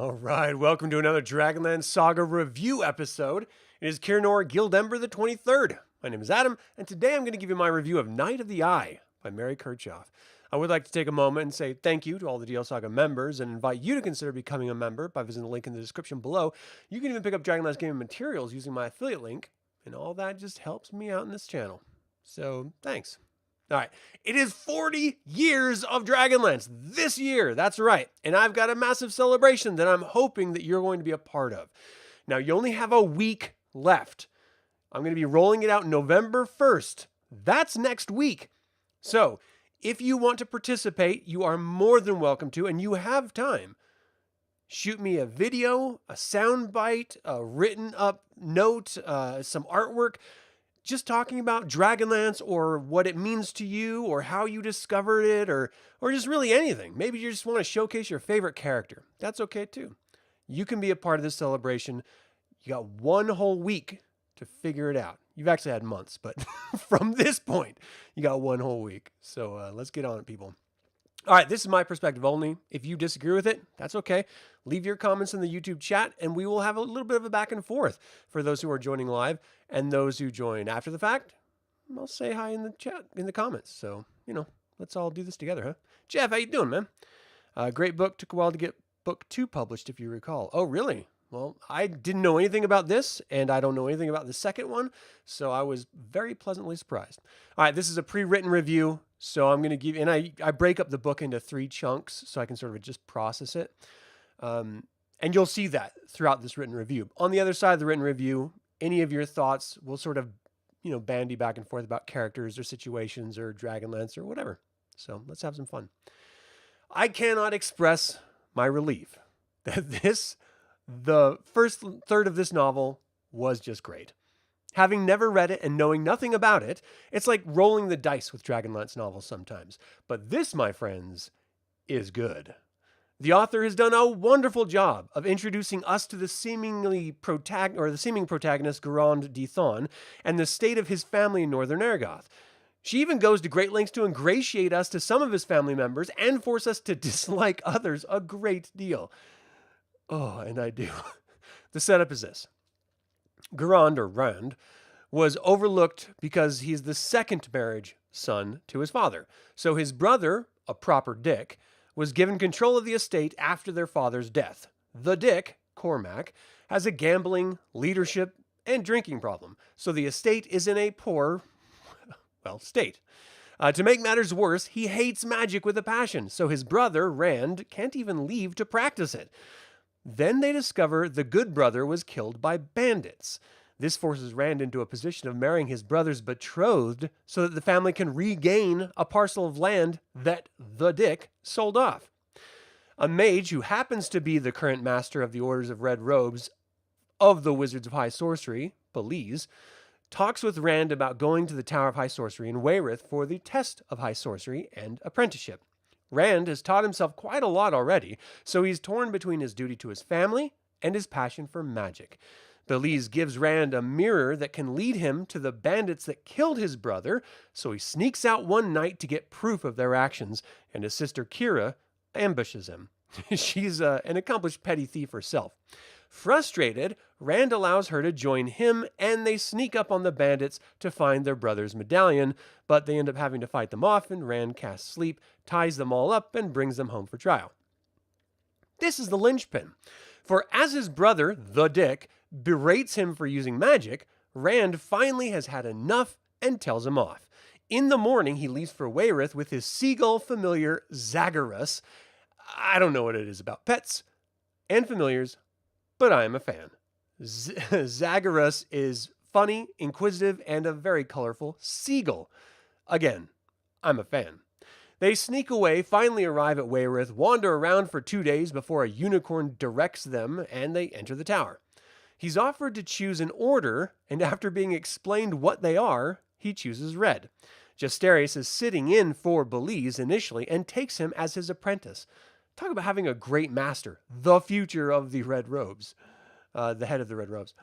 All right, welcome to another DragonLance Saga review episode. It is Kirnor Gildember the 23rd. My name is Adam, and today I'm going to give you my review of Knight of the Eye by Mary Kirchoff. I would like to take a moment and say thank you to all the DL Saga members and invite you to consider becoming a member by visiting the link in the description below. You can even pick up DragonLance gaming materials using my affiliate link, and all that just helps me out in this channel. So, thanks. All right, it is 40 years of Dragonlance this year. That's right. And I've got a massive celebration that I'm hoping that you're going to be a part of. Now, you only have a week left. I'm going to be rolling it out November 1st. That's next week. So, if you want to participate, you are more than welcome to, and you have time. Shoot me a video, a sound bite, a written up note, some artwork, just talking about Dragonlance or what it means to you or how you discovered it or just really anything. Maybe you just want to showcase your favorite character. That's okay too. You can be a part of this celebration. You got one whole week to figure it out. You've actually had months, but from this point, you got one whole week. So let's get on it, people. All right, this is my perspective only. If you disagree with it, that's okay. Leave your comments in the YouTube chat, and we will have a little bit of a back and forth for those who are joining live and those who join after the fact. I'll say hi in the chat, in the comments. So, let's all do this together, huh? Jeff, how you doing, man? Great book. Took a while to get book 2 published, if you recall. Oh, really? Well, I didn't know anything about this, and I don't know anything about the second one, so I was very pleasantly surprised. All right, this is a pre-written review, so I'm going to give, and I break up the book into 3 chunks so I can sort of just process it. And you'll see that throughout this written review. On the other side of the written review, any of your thoughts will sort of, bandy back and forth about characters or situations or Dragonlance or whatever. So let's have some fun. I cannot express my relief that the first third of this novel was just great. Having never read it and knowing nothing about it, it's like rolling the dice with Dragonlance novels sometimes. But this, my friends, is good. The author has done a wonderful job of introducing us to the seeming protagonist Guerrand DiThon and the state of his family in Northern Aragoth. She even goes to great lengths to ingratiate us to some of his family members and force us to dislike others a great deal. Oh, and I do. The setup is this. Guerrand, or Rand, was overlooked because he's the second marriage son to his father. So his brother, a proper dick, was given control of the estate after their father's death. The dick, Cormac, has a gambling, leadership, and drinking problem. So the estate is in a poor, state. To make matters worse, he hates magic with a passion. So his brother, Rand, can't even leave to practice it. Then they discover the good brother was killed by bandits. This forces Rand into a position of marrying his brother's betrothed so that the family can regain a parcel of land that the dick sold off. A mage who happens to be the current master of the Orders of Red Robes of the Wizards of High Sorcery, Belize, talks with Rand about going to the Tower of High Sorcery in Wayreth for the test of High Sorcery and apprenticeship. Rand has taught himself quite a lot already, so he's torn between his duty to his family and his passion for magic. Belize gives Rand a mirror that can lead him to the bandits that killed his brother, so he sneaks out one night to get proof of their actions, and his sister Kira ambushes him. She's an accomplished petty thief herself. Frustrated, Rand allows her to join him, and they sneak up on the bandits to find their brother's medallion, but they end up having to fight them off, and Rand casts sleep, ties them all up, and brings them home for trial. This is the linchpin. For as his brother, the Dick, berates him for using magic, Rand finally has had enough and tells him off. In the morning, he leaves for Wayreth with his seagull familiar, Zagarus. I don't know what it is about pets and familiars, but I am a fan. Zagarus is funny, inquisitive, and a very colorful seagull. Again, I'm a fan. They sneak away, finally arrive at Wayreth, wander around for 2 days before a unicorn directs them, and they enter the tower. He's offered to choose an order, and after being explained what they are, he chooses red. Jasterius is sitting in for Belize initially and takes him as his apprentice. Talk about having a great master, the future of the Red Robes, the head of the Red Robes.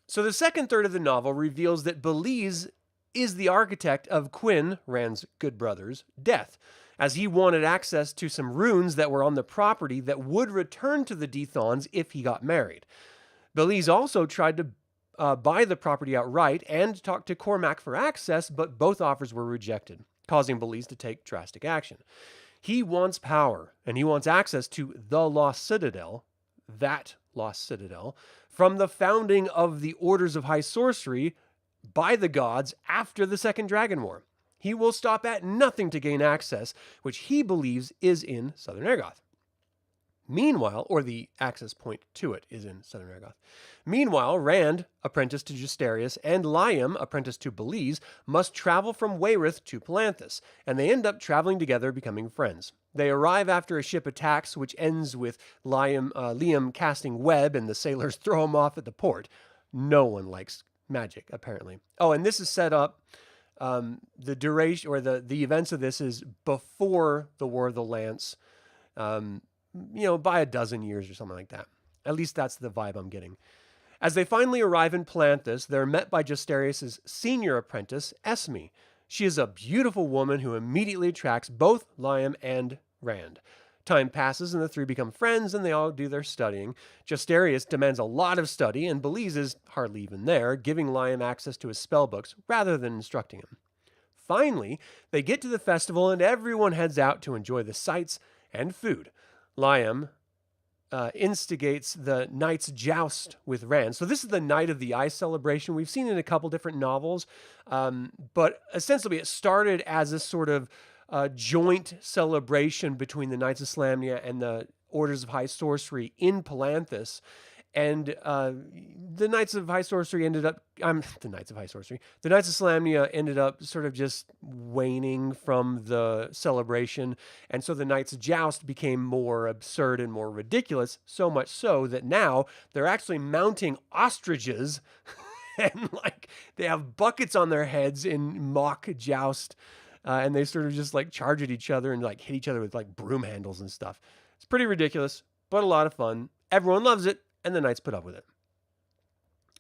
So the second third of the novel reveals that Belize is the architect of Krynn, Rand's good brother's, death, as he wanted access to some runes that were on the property that would return to the DiThons if he got married. Belize also tried to buy the property outright and talk to Cormac for access, but both offers were rejected, causing Belize to take drastic action. He wants power, and he wants access to the Lost Citadel, that Lost Citadel, from the founding of the Orders of High Sorcery by the gods after the Second Dragon War. He will stop at nothing to gain access, which he believes is in Southern Ergoth. Meanwhile, or the access point to it is in Southern Ergoth. Meanwhile, Rand, apprentice to Justarius, and Liam, apprentice to Belize, must travel from Wayreth to Palanthas, and they end up traveling together, becoming friends. They arrive after a ship attacks, which ends with Liam casting web and the sailors throw him off at the port. No one likes magic, apparently. Oh, and this is set up, the duration, or the events of this is before the War of the Lance, by a dozen years or something like that. At least that's the vibe I'm getting. As they finally arrive in Palanthas, they're met by Justarius' senior apprentice, Esme. She is a beautiful woman who immediately attracts both Liam and Rand. Time passes and the three become friends and they all do their studying. Justarius demands a lot of study and Belize is hardly even there, giving Liam access to his spellbooks rather than instructing him. Finally, they get to the festival and everyone heads out to enjoy the sights and food. Liam instigates the Knight's Joust with Rand. So this is the Night of the Eye celebration. We've seen it in a couple different novels, but essentially it started as a sort of joint celebration between the Knights of Slamnia and the Orders of High Sorcery in Palanthas. And the Knights of Slamnia ended up sort of just waning from the celebration. And so the Knights' Joust became more absurd and more ridiculous, so much so that now they're actually mounting ostriches and they have buckets on their heads in mock joust. And they sort of just charge at each other and hit each other with broom handles and stuff. It's pretty ridiculous, but a lot of fun. Everyone loves it. And the knights put up with it.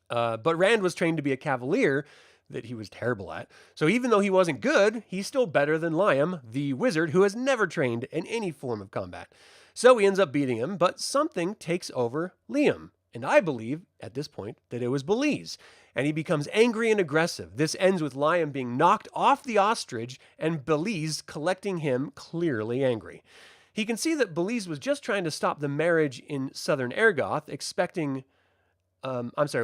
But Rand was trained to be a cavalier that he was terrible at. So even though he wasn't good, he's still better than Liam, the wizard, who has never trained in any form of combat. So he ends up beating him, but something takes over Liam. And I believe, at this point, that it was Belize. And he becomes angry and aggressive. This ends with Liam being knocked off the ostrich and Belize collecting him, clearly angry. He can see that Belize was just trying to stop the marriage in Southern Ergoth,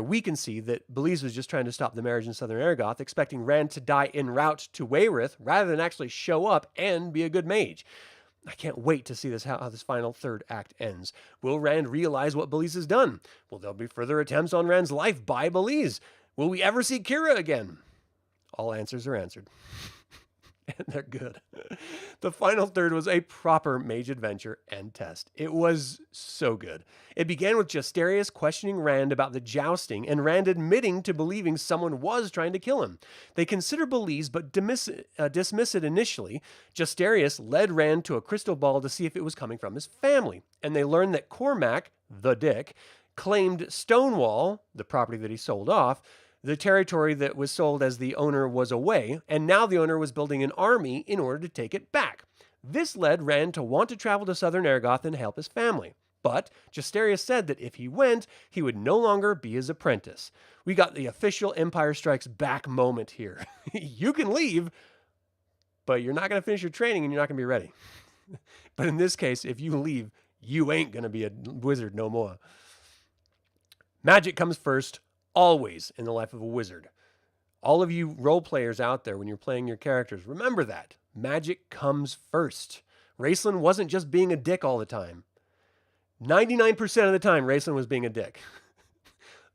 we can see that Belize was just trying to stop the marriage in Southern Ergoth, expecting Rand to die en route to Wayreth, rather than actually show up and be a good mage. I can't wait to see how this final third act ends. Will Rand realize what Belize has done? Will there be further attempts on Rand's life by Belize? Will we ever see Kira again? All answers are answered. And they're good. The final third was a proper mage adventure and test. It was so good. It began with Justarius questioning Rand about the jousting and Rand admitting to believing someone was trying to kill him. They consider Belize but dismiss it initially. Justarius led Rand to a crystal ball to see if it was coming from his family. And they learned that Cormac, the dick, claimed Stonewall, the property that he sold off, the territory that was sold as the owner was away, and now the owner was building an army in order to take it back. This led Rand to want to travel to Southern Ergoth and help his family. But Justarius said that if he went, he would no longer be his apprentice. We got the official Empire Strikes Back moment here. You can leave, but you're not going to finish your training and you're not going to be ready. But in this case, if you leave, you ain't going to be a wizard no more. Magic comes first. Always in the life of a wizard. All of you role players out there, when you're playing your characters, remember that. Magic comes first. Raceland wasn't just being a dick all the time. 99% of the time, Raceland was being a dick.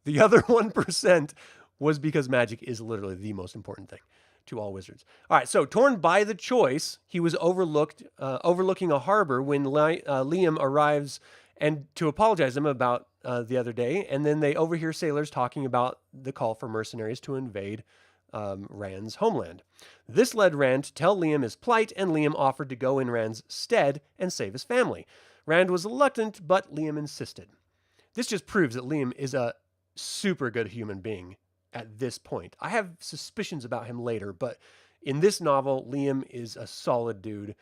The other 1% was because magic is literally the most important thing to all wizards. All right, so torn by the choice, he was overlooking a harbor when Liam arrives and to apologize to him about the other day, and then they overhear sailors talking about the call for mercenaries to invade Rand's homeland. This led Rand to tell Liam his plight, and Liam offered to go in Rand's stead and save his family. Rand was reluctant, but Liam insisted. This just proves that Liam is a super good human being. at this point. I have suspicions about him later, but in this novel, Liam is a solid dude,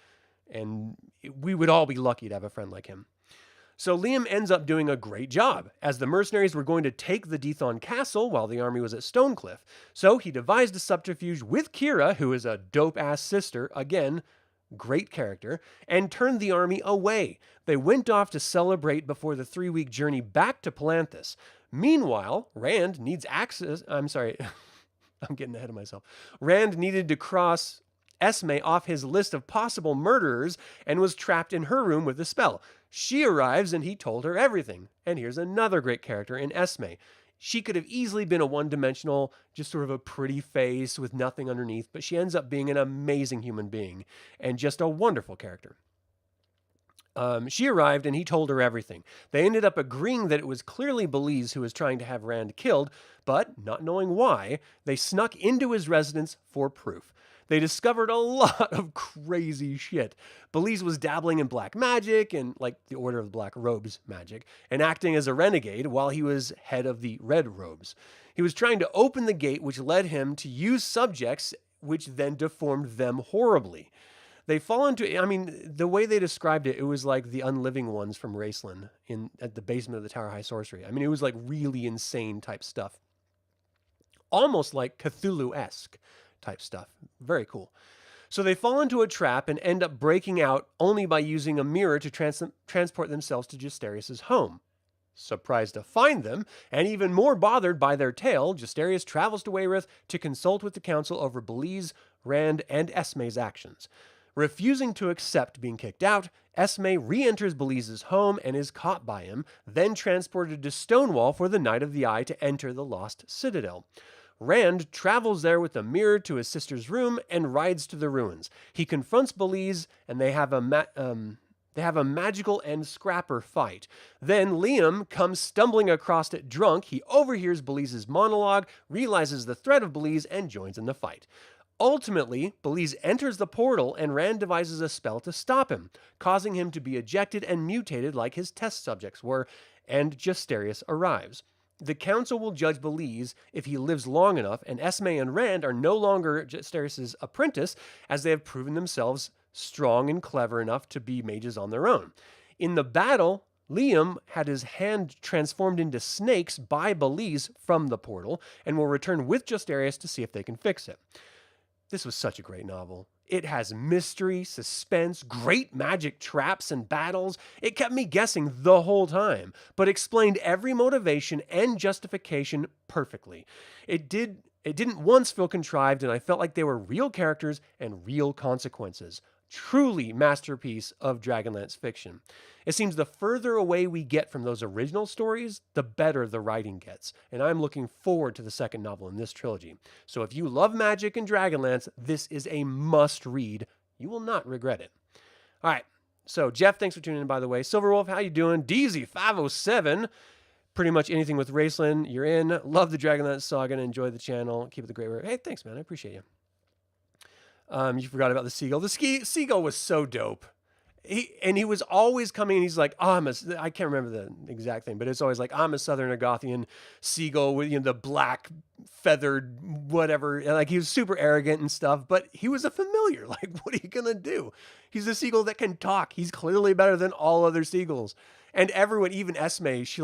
and we would all be lucky to have a friend like him. So Liam ends up doing a great job, as the mercenaries were going to take the DiThon castle while the army was at Stonecliff. So he devised a subterfuge with Kira, who is a dope-ass sister, again, great character, and turned the army away. They went off to celebrate before the 3-week journey back to Palanthas. Meanwhile, Rand needs access... I'm sorry, I'm getting ahead of myself. Rand needed to cross Esme off his list of possible murderers and was trapped in her room with a spell. She arrives and he told her everything. And here's another great character in Esme. She could have easily been a one-dimensional, just sort of a pretty face with nothing underneath, but she ends up being an amazing human being and just a wonderful character. She arrived and he told her everything. They ended up agreeing that it was clearly Belize who was trying to have Rand killed, but not knowing why, they snuck into his residence for proof. They discovered a lot of crazy shit. Belize was dabbling in black magic and like the Order of the Black Robes magic and acting as a renegade while he was head of the Red Robes. He was trying to open the gate which led him to use subjects which then deformed them horribly. They fall into, I mean, the way they described it, it was like the unliving ones from Raceland at the basement of the Tower of High Sorcery. I mean, it was like really insane type stuff. Almost like Cthulhu-esque type stuff. Very cool. So they fall into a trap and end up breaking out only by using a mirror to transport themselves to Justarius' home. Surprised to find them, and even more bothered by their tale, Justarius travels to Wayreth to consult with the council over Belize, Rand, and Esme's actions. Refusing to accept being kicked out, Esme re-enters Belize's home and is caught by him, then transported to Stonewall for the Night of the Eye to enter the Lost Citadel. Rand travels there with a mirror to his sister's room and rides to the ruins. He confronts Belize, and they have a magical and scrapper fight. Then Liam comes stumbling across it drunk. He overhears Belize's monologue, realizes the threat of Belize, and joins in the fight. Ultimately, Belize enters the portal and Rand devises a spell to stop him, causing him to be ejected and mutated like his test subjects were, and Justarius arrives. The council will judge Belize if he lives long enough, and Esme and Rand are no longer Justarius' apprentice, as they have proven themselves strong and clever enough to be mages on their own. In the battle, Liam had his hand transformed into snakes by Belize from the portal, and will return with Justarius to see if they can fix it. This was such a great novel. It has mystery, suspense, great magic traps and battles. It kept me guessing the whole time, but explained every motivation and justification perfectly. It didn't once feel contrived, and I felt like they were real characters and real consequences. Truly masterpiece of Dragonlance fiction. It seems the further away we get from those original stories, the better the writing gets, and I'm looking forward to the second novel in this trilogy. So if you love magic and Dragonlance, this is a must-read. You will not regret it. All right, so Jeff, thanks for tuning in, by the way. Silverwolf, how you doing? DZ507, pretty much anything with Raceland, you're in. Love the Dragonlance Saga and enjoy the channel. Keep it the great work. Hey, thanks, man. I appreciate you. You forgot about the seagull. The seagull was so dope. He was always coming and he's like, I can't remember the exact thing, but it's always like, I'm a Southern Agothian seagull with, the black feathered whatever. And like, he was super arrogant and stuff, but he was a familiar. Like, what are you going to do? He's a seagull that can talk. He's clearly better than all other seagulls. And everyone, even Esme, she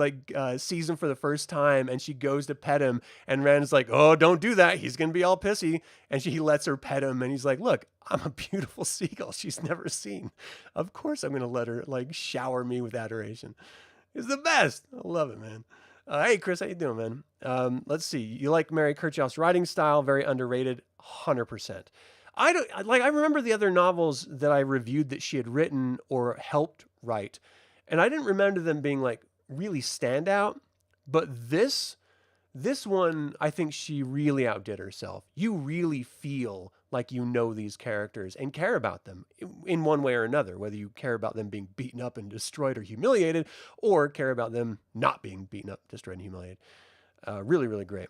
sees him for the first time and she goes to pet him. And Rand's like, oh, don't do that. He's going to be all pissy. And he lets her pet him. And he's like, look, I'm a beautiful seagull she's never seen. Of course I'm going to let her shower me with adoration. It's the best. I love it, man. Hey, Chris, how you doing, man? Let's see. You like Mary Kirchoff's writing style? Very underrated. 100%. I remember the other novels that I reviewed that she had written or helped write. And I didn't remember them being really standout, but this one, I think she really outdid herself. You really feel like you know these characters and care about them in one way or another, whether you care about them being beaten up and destroyed or humiliated, or care about them not being beaten up, destroyed, and humiliated. Really, really great.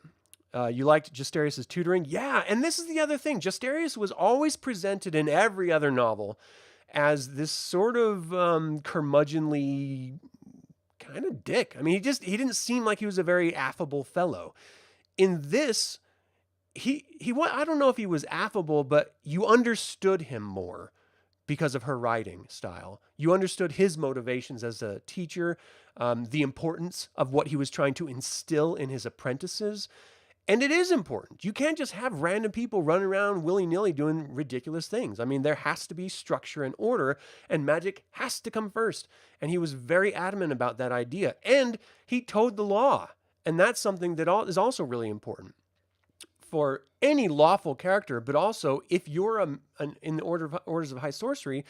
You liked Justarius' tutoring? Yeah, and this is the other thing. Justarius was always presented in every other novel as this sort of curmudgeonly kind of dick. I mean, he didn't seem like he was a very affable fellow. In this, I don't know if he was affable, but you understood him more because of her writing style. You understood his motivations as a teacher, the importance of what he was trying to instill in his apprentices. And it is important. You can't just have random people running around willy-nilly doing ridiculous things. I mean, there has to be structure and order, and magic has to come first. And he was very adamant about that idea. And he towed the law. And that's something that is also really important for any lawful character, but also if you're in the orders of high sorcery,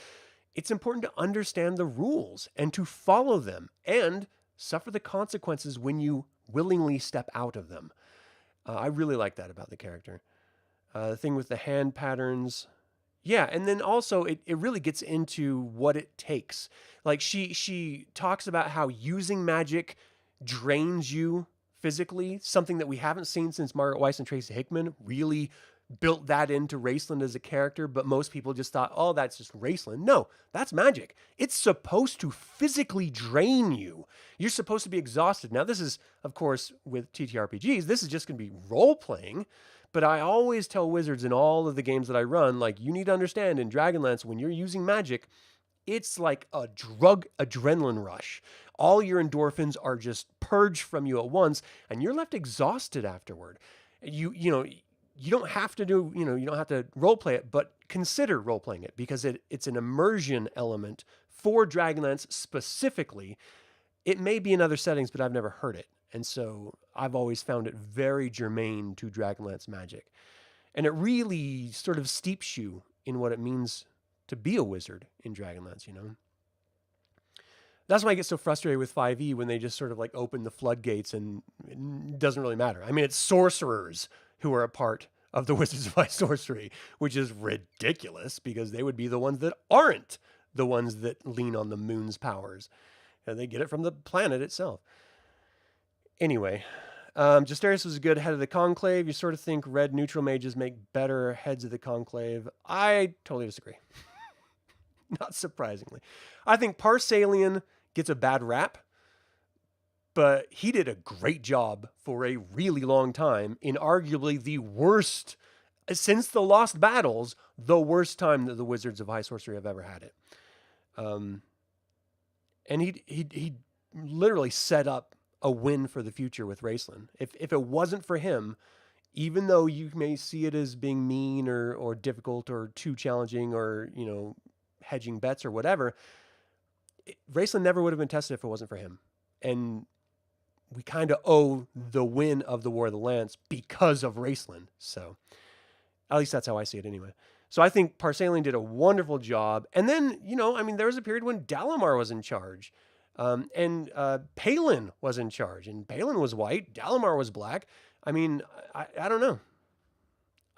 it's important to understand the rules and to follow them and suffer the consequences when you willingly step out of them. I really like that about the character. The thing with the hand patterns. Yeah, and then also it really gets into what it takes. Like she talks about how using magic drains you physically, something that we haven't seen since Margaret Weiss and Tracy Hickman really built that into Raceland as a character, but most people just thought, oh, that's just Raceland. No, that's magic. It's supposed to physically drain you. You're supposed to be exhausted. Now, this is, of course, with TTRPGs, this is just going to be role-playing, but I always tell wizards in all of the games that I run, like, you need to understand in Dragonlance, when you're using magic, it's like a drug adrenaline rush. All your endorphins are just purged from you at once, and you're left exhausted afterward. You don't have to you don't have to role play it, but consider role playing it because it's an immersion element for Dragonlance specifically. It may be in other settings, but I've never heard it. And so I've always found it very germane to Dragonlance magic. And it really sort of steeps you in what it means to be a wizard in Dragonlance, That's why I get so frustrated with 5e when they just sort of like open the floodgates and it doesn't really matter. I mean, it's sorcerers who are a part of the Wizards of High Sorcery, which is ridiculous because they would be the ones that aren't the ones that lean on the moon's powers. And they get it from the planet itself. Anyway, Jasterius was a good head of the Conclave. You sort of think red neutral mages make better heads of the Conclave. I totally disagree. Not surprisingly. I think Parsalian gets a bad rap, but he did a great job for a really long time in arguably the worst, since the Lost Battles, the worst time that the Wizards of High Sorcery have ever had it. And he literally set up a win for the future with Raceland. If it wasn't for him, even though you may see it as being mean or difficult or too challenging or, hedging bets or whatever, Raceland never would have been tested if it wasn't for him. And we kind of owe the win of the War of the Lance because of Raceland. So at least that's how I see it anyway. So I think Parsalian did a wonderful job. And then, there was a period when Dalamar was in charge. And Palin was in charge. And Palin was white. Dalamar was black. I mean, I don't know.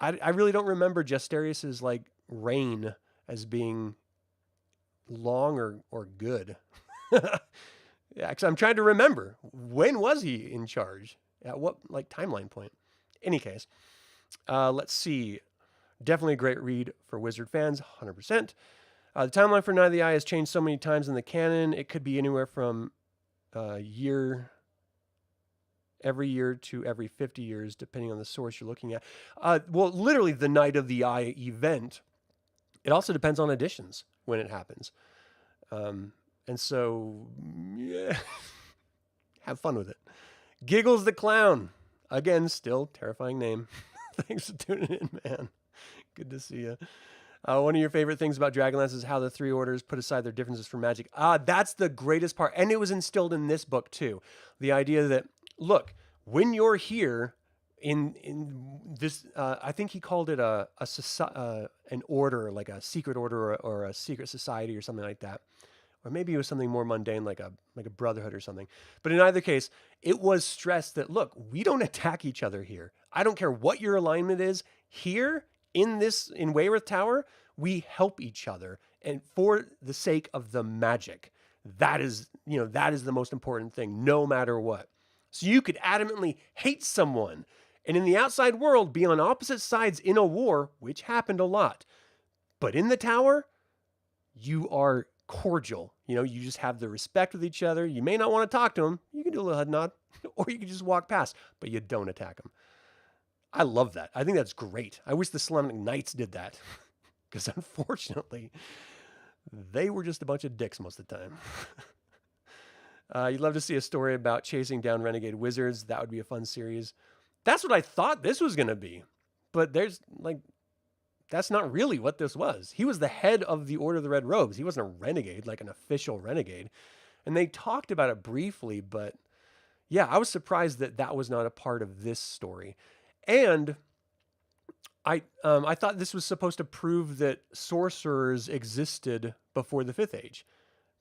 I really don't remember Jasterius's reign as being long or good. Yeah, because I'm trying to remember, when was he in charge? At what timeline point? Any case, let's see. Definitely a great read for Wizard fans, 100%. The timeline for Night of the Eye has changed so many times in the canon. It could be anywhere from every year to every 50 years, depending on the source you're looking at. Well, literally the Night of the Eye event. It also depends on editions when it happens. And so, yeah, have fun with it. Giggles the Clown. Again, still terrifying name. Thanks for tuning in, man. Good to see you. One of your favorite things about Dragonlance is how the three orders put aside their differences for magic. That's the greatest part. And it was instilled in this book, too. The idea that, look, when you're here in this, I think he called it an order, like a secret order or a secret society or something like that. Or maybe it was something more mundane, like a brotherhood or something. But in either case, it was stressed that, look, we don't attack each other here. I don't care what your alignment is. Here, in Wayreth Tower, we help each other. And for the sake of the magic. That is the most important thing, no matter what. So you could adamantly hate someone. And in the outside world, be on opposite sides in a war, which happened a lot. But in the tower, you are cordial. You just have the respect with each other. You may not want to talk to them. You can do a little head nod, or you can just walk past, but you don't attack them. I love that. I think that's great. I wish the Solemnic Knights did that because unfortunately, they were just a bunch of dicks most of the time. You'd love to see a story about chasing down renegade wizards. That would be a fun series. That's what I thought this was going to be. But that's not really what this was. He was the head of the Order of the Red Robes. He wasn't a renegade, like an official renegade. And they talked about it briefly, but yeah, I was surprised that that was not a part of this story. And I thought this was supposed to prove that sorcerers existed before the Fifth Age,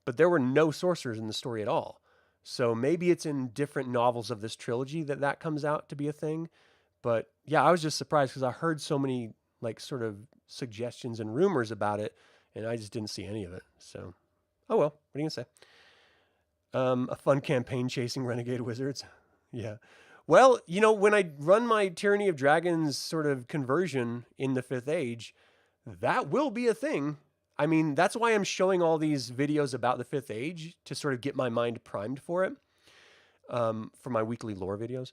but there were no sorcerers in the story at all. So maybe it's in different novels of this trilogy that comes out to be a thing. But yeah, I was just surprised because I heard so many like sort of suggestions and rumors about it, and I just didn't see any of it. So, oh well, what are you gonna say? A fun campaign chasing renegade wizards. Yeah. Well, you know, when I run my Tyranny of Dragons sort of conversion in the Fifth Age, that will be a thing. I mean, that's why I'm showing all these videos about the Fifth Age to sort of get my mind primed for it, for my weekly lore videos.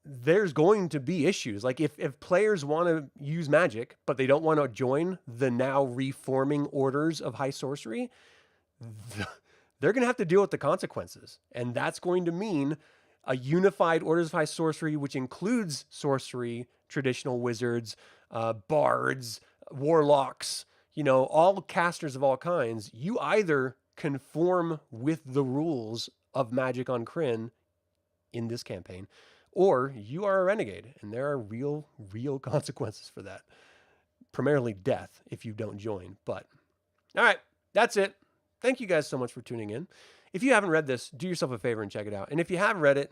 There's going to be issues. Like if players want to use magic, but they don't want to join the now reforming orders of high sorcery, they're going to have to deal with the consequences. And that's going to mean a unified orders of high sorcery, which includes sorcery, traditional wizards, bards, warlocks, you know, all casters of all kinds. You either conform with the rules of magic on Krynn in this campaign, or you are a renegade, and there are real consequences for that. Primarily death if you don't join. But all right, that's it. Thank you guys so much for tuning in. If you haven't read this, do yourself a favor and check it out. And if you have read it,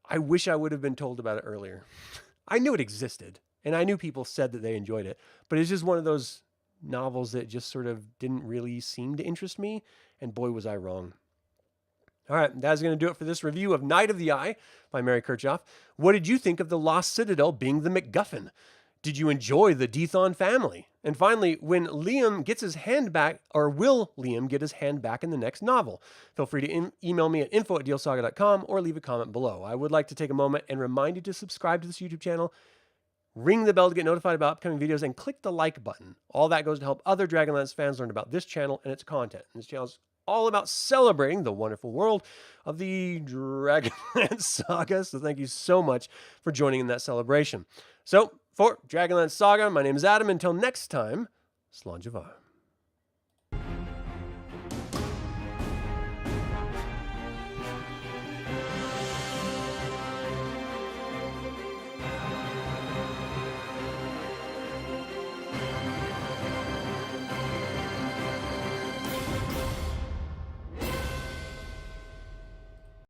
I wish I would have been told about it earlier. I knew it existed, and I knew people said that they enjoyed it, but it's just one of those novels that just sort of didn't really seem to interest me, and boy, was I wrong. All right, that's going to do it for this review of Knight of the Eye by Mary Kirchoff. What did you think of the Lost Citadel being the MacGuffin? Did you enjoy the DiThon family? And finally, when Liam gets his hand back, or will Liam get his hand back in the next novel? Feel free to email me at info@dealsaga.com or leave a comment below. I would like to take a moment and remind you to subscribe to this YouTube channel, ring the bell to get notified about upcoming videos, and click the like button. All that goes to help other Dragonlance fans learn about this channel and its content. And this channel is all about celebrating the wonderful world of the Dragonlance Saga. So thank you so much for joining in that celebration. So for Dragonlance Saga, my name is Adam. Until next time, Slàinte mhath.